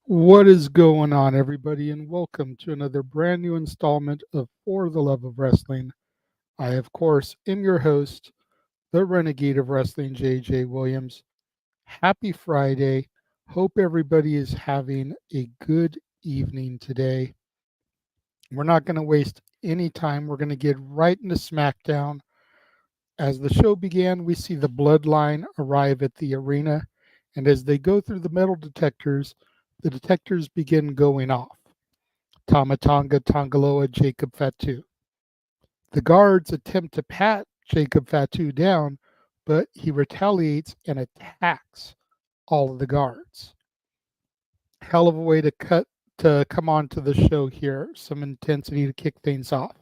What is going on, everybody, and welcome to another brand new installment of For the Love of Wrestling. I, of course, am your host, the Renegade of Wrestling, JJ Williams. Happy Friday. Hope everybody is having a good evening today. We're not going to waste any time. We're going to get right into Smackdown. As the show began, we see the Bloodline arrive at the arena, and as they go through the metal detectors, the detectors begin going off. Tamatanga Tangaloa Jacob Fatu. The guards attempt to pat Jacob Fatu down, but he retaliates and attacks all of the guards. Hell of a way to come on to the show here. Some intensity to kick things off.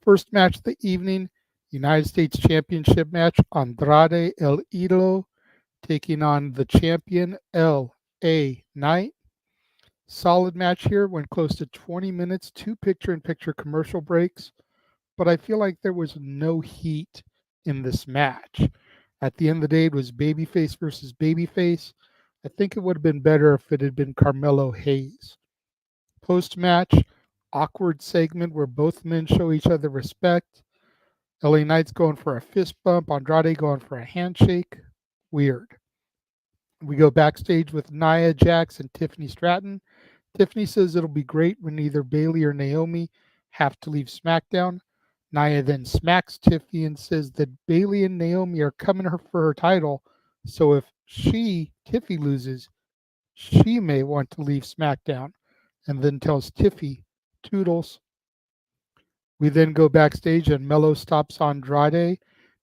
First match of the evening, United States Championship match, Andrade El Idolo taking on the champion L.A. Knight. Solid match here, went close to 20 minutes, 2 picture-in-picture commercial breaks, but I feel like there was no heat in this match. At the end of the day, it was babyface versus babyface. I think it would have been better if it had been Carmelo Hayes. Post-match, awkward segment where both men show each other respect. LA Knight's going for a fist bump, Andrade going for a handshake. Weird. We go backstage with Nia Jax and Tiffany Stratton. Tiffany says it'll be great when either Bayley or Naomi have to leave SmackDown. Nia then smacks Tiffany and says that Bayley and Naomi are coming for her title, so if Tiffy loses, she may want to leave SmackDown, and then tells Tiffy, toodles. We then go backstage and Mello stops Andrade,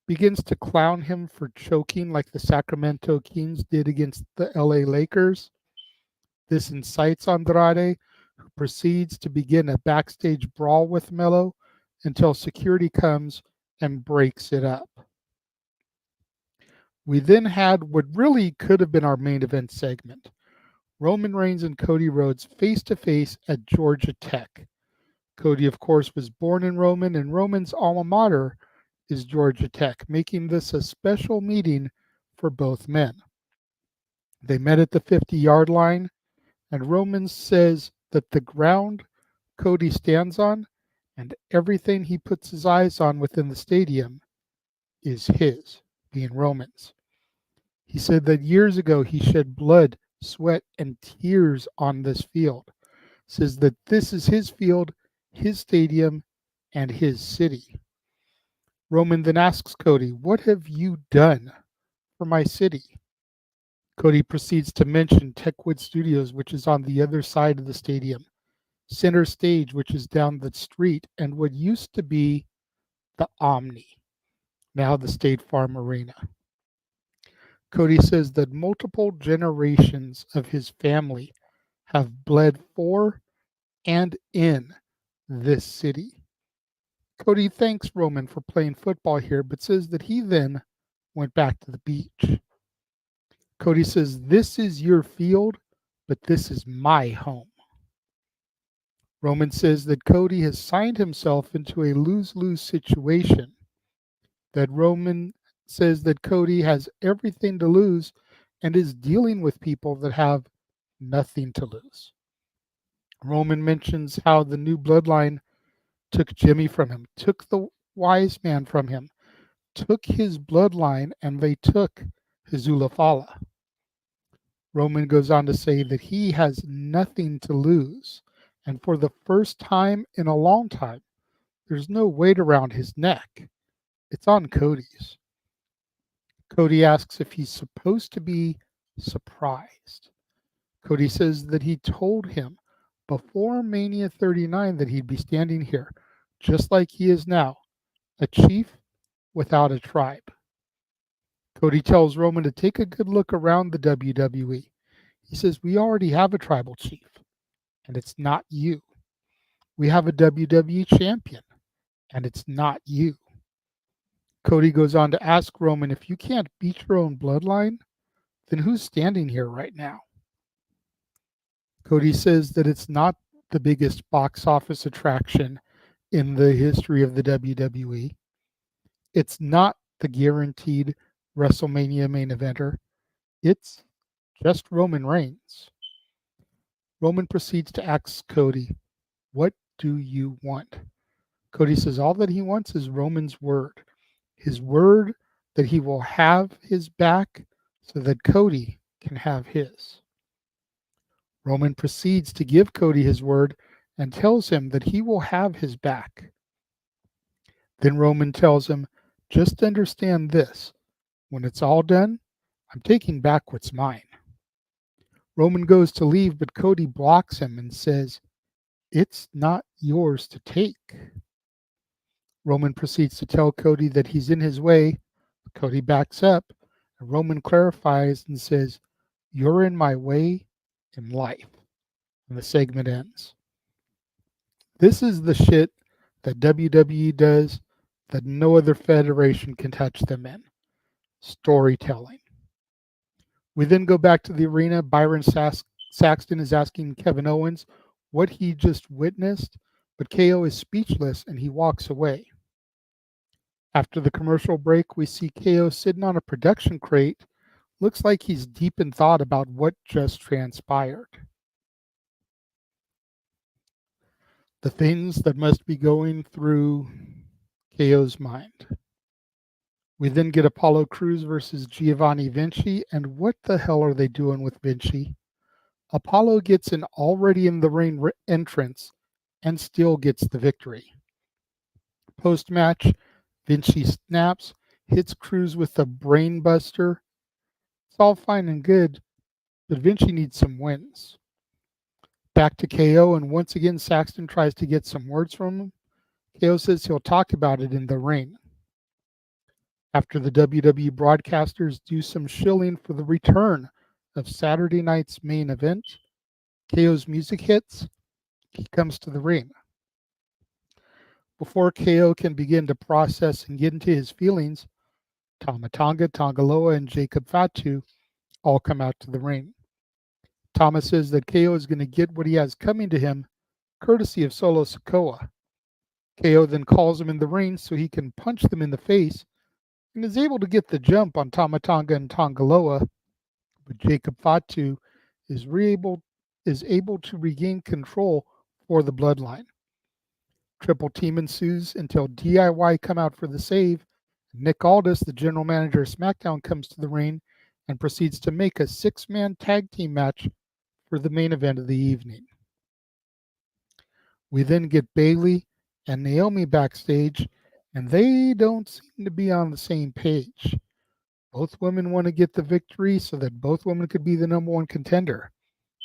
begins to clown him for choking like the Sacramento Kings did against the LA Lakers. This incites Andrade, who proceeds to begin a backstage brawl with Mello until security comes and breaks it up. We then had what really could have been our main event segment. Roman Reigns and Cody Rhodes face to face at Georgia Tech. Cody, of course, was born in Roman, and Roman's alma mater is Georgia Tech, making this a special meeting for both men. They met at the 50-yard line, and Roman says that the ground Cody stands on and everything he puts his eyes on within the stadium is his, being Roman's. He said that years ago he shed blood, sweat, and tears on this field. Says that this is his field, his stadium, and his city. Roman then asks Cody, "What have you done for my city?" Cody proceeds to mention Techwood Studios, which is on the other side of the stadium, Center Stage, which is down the street, and what used to be the Omni, now the State Farm Arena. Cody says that multiple generations of his family have bled for and in this city. Cody thanks Roman for playing football here, but says that he then went back to the beach. Cody says, "This is your field, but this is my home." Roman says that Cody has signed himself into a lose-lose situation, that Roman says that Cody has everything to lose and is dealing with people that have nothing to lose. Roman mentions how the new bloodline took Jimmy from him, took the wise man from him, took his bloodline, and they took his Ulafala. Roman goes on to say that he has nothing to lose, and for the first time in a long time, there's no weight around his neck. It's on Cody's. Cody asks if he's supposed to be surprised. Cody says that he told him before Mania 39 that he'd be standing here, just like he is now, a chief without a tribe. Cody tells Roman to take a good look around the WWE. He says, "We already have a tribal chief, and it's not you. We have a WWE champion, and it's not you." Cody goes on to ask Roman, "If you can't beat your own bloodline, then who's standing here right now?" Cody says that it's not the biggest box office attraction in the history of the WWE. It's not the guaranteed WrestleMania main eventer. It's just Roman Reigns. Roman proceeds to ask Cody, "What do you want?" Cody says all that he wants is Roman's word. His word that he will have his back so that Cody can have his. Roman proceeds to give Cody his word and tells him that he will have his back. Then Roman tells him, "Just understand this. When it's all done, I'm taking back what's mine." Roman goes to leave, but Cody blocks him and says, "It's not yours to take." Roman proceeds to tell Cody that he's in his way. Cody backs up, and Roman clarifies and says, "You're in my way in life." And the segment ends. This is the shit that WWE does that no other federation can touch them in. Storytelling. We then go back to the arena. Byron Saxton is asking Kevin Owens what he just witnessed, but KO is speechless and he walks away. After the commercial break, we see KO sitting on a production crate. Looks like he's deep in thought about what just transpired. The things that must be going through KO's mind. We then get Apollo Crews versus Giovanni Vinci, and what the hell are they doing with Vinci? Apollo gets an already in the ring entrance and still gets the victory. Post-match, Vinci snaps, hits Crews with a brain buster. It's all fine and good, but Vinci needs some wins. Back to KO, and once again Saxton tries to get some words from him. KO says he'll talk about it in the ring. After the WWE broadcasters do some shilling for the return of Saturday night's main event, KO's music hits, he comes to the ring. Before KO can begin to process and get into his feelings, Tama Tonga, Tongaloa, and Jacob Fatu all come out to the ring. Tama says that KO is going to get what he has coming to him, courtesy of Solo Sikoa. KO then calls him in the ring so he can punch them in the face and is able to get the jump on Tama Tonga and Tongaloa, but Jacob Fatu is able to regain control for the bloodline. Triple team ensues until DIY come out for the save. Nick Aldis, the general manager of SmackDown, comes to the ring and proceeds to make a 6-man tag team match for the main event of the evening. We then get Bayley and Naomi backstage, and they don't seem to be on the same page. Both women want to get the victory so that both women could be the number one contender.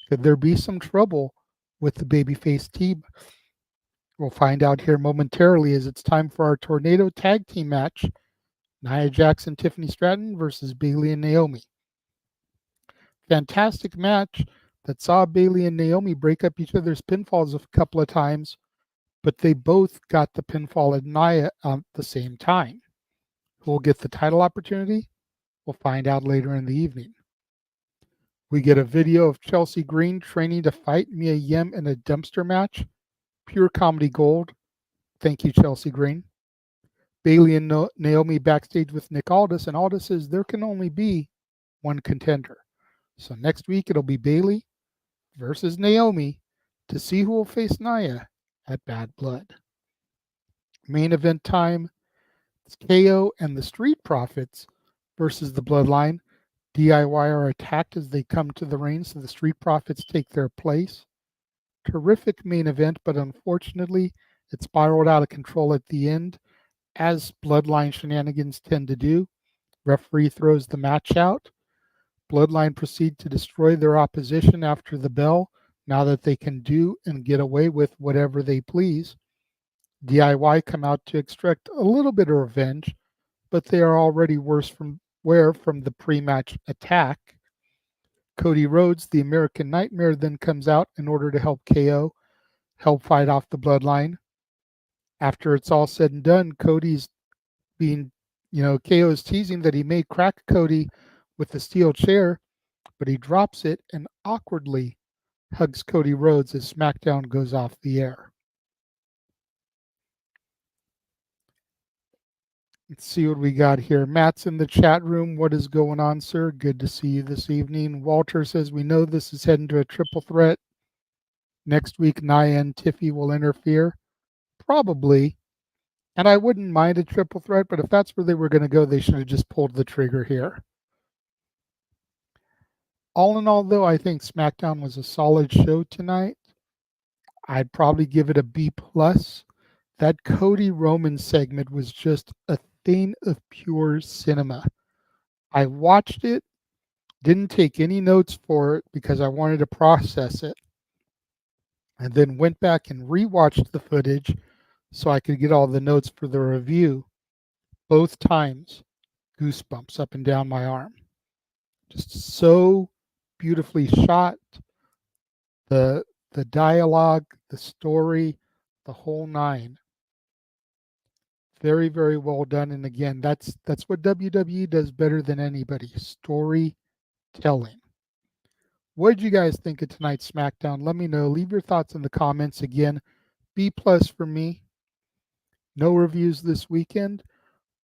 Could there be some trouble with the babyface team? We'll find out here momentarily as it's time for our Tornado Tag Team match. Nia Jax and Tiffany Stratton versus Bayley and Naomi. Fantastic match that saw Bayley and Naomi break up each other's pinfalls a couple of times, but they both got the pinfall at Nia at the same time. Who will get the title opportunity? We'll find out later in the evening. We get a video of Chelsea Green training to fight Mia Yim in a dumpster match. Pure comedy gold. Thank you, Chelsea Green. Bayley and Naomi backstage with Nick Aldis, and Aldis says there can only be one contender. So next week it'll be Bayley versus Naomi to see who will face Nia at Bad Blood. Main event time. It's KO and the Street Profits versus the Bloodline. DIY are attacked as they come to the ring, so the Street Profits take their place. Terrific main event, but unfortunately, it spiraled out of control at the end, as Bloodline shenanigans tend to do. Referee throws the match out. Bloodline proceed to destroy their opposition after the bell, now that they can do and get away with whatever they please. DIY come out to extract a little bit of revenge, but they are already worse from the pre-match attack. Cody Rhodes, the American Nightmare, then comes out in order to help KO help fight off the Bloodline. After it's all said and done, Cody's KO is teasing that he may crack Cody with the steel chair, but he drops it and awkwardly hugs Cody Rhodes as SmackDown goes off the air. Let's see what we got here. Matt's in the chat room. What is going on, sir? Good to see you this evening. Walter says, we know this is heading to a triple threat. Next week, Nia and Tiffy will interfere. Probably. And I wouldn't mind a triple threat, but if that's where they were going to go, they should have just pulled the trigger here. All in all, though, I think SmackDown was a solid show tonight. I'd probably give it a B+. That Cody Roman segment was just a thing of pure cinema. I watched it, didn't take any notes for it because I wanted to process it, and then went back and rewatched the footage so I could get all the notes for the review. Both times, goosebumps up and down my arm. Just so beautifully shot. The dialogue, the story, the whole nine. Very, very well done. And again, that's what WWE does better than anybody. Storytelling. What did you guys think of tonight's SmackDown? Let me know. Leave your thoughts in the comments. Again, B+ for me. No reviews this weekend,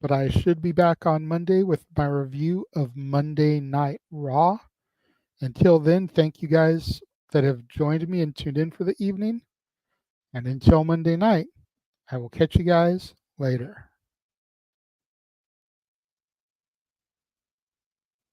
but I should be back on Monday with my review of Monday Night Raw. Until then, thank you guys that have joined me and tuned in for the evening. And until Monday night, I will catch you guys later.